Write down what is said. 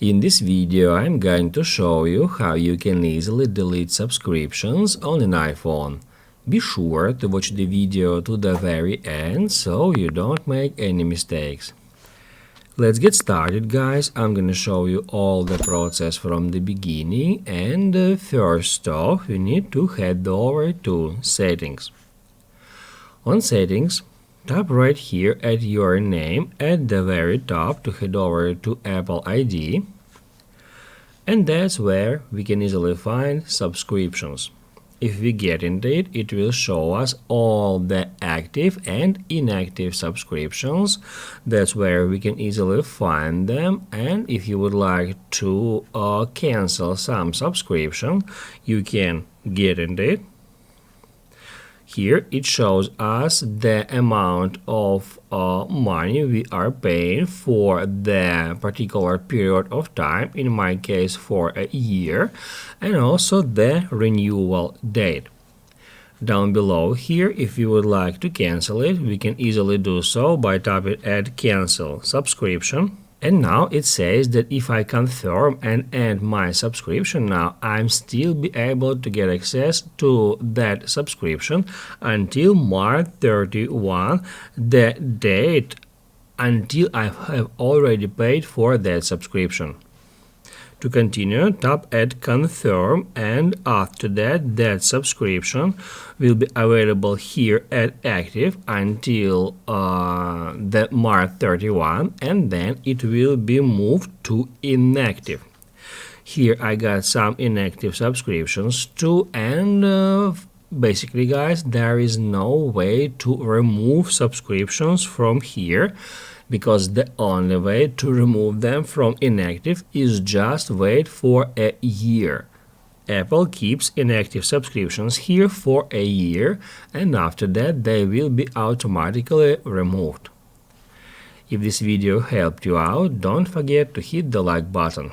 In this video, I'm going to show you how you can easily delete subscriptions on an iPhone. Be sure to watch the video to the very end so you don't make any mistakes. Let's get started, guys. I'm gonna show you all the process from the beginning, and first off, you need to head over to Settings. On Settings, tap right here at your name at the very top to head over to Apple ID, and that's where we can easily find subscriptions. If we get into it, it will show us all the active and inactive subscriptions. That's where we can easily find them, and if you would like to cancel some subscription, you can get into it. Here it shows us the amount of money we are paying for the particular period of time, in my case for a year, and also the renewal date. Down below here, if you would like to cancel it, we can easily do so by tapping at Cancel Subscription. And now it says that if I confirm and end my subscription now, I'm still be able to get access to that subscription until March 31, the date until I have already paid for that subscription. To continue, tap at Confirm, and after that, that subscription will be available here at Active until the March 31, and then it will be moved to Inactive. Here I got some inactive subscriptions too, and basically, guys, there is no way to remove subscriptions from here, because the only way to remove them from inactive is just wait for a year. Apple keeps inactive subscriptions here for a year, and after that they will be automatically removed. If this video helped you out, don't forget to hit the like button.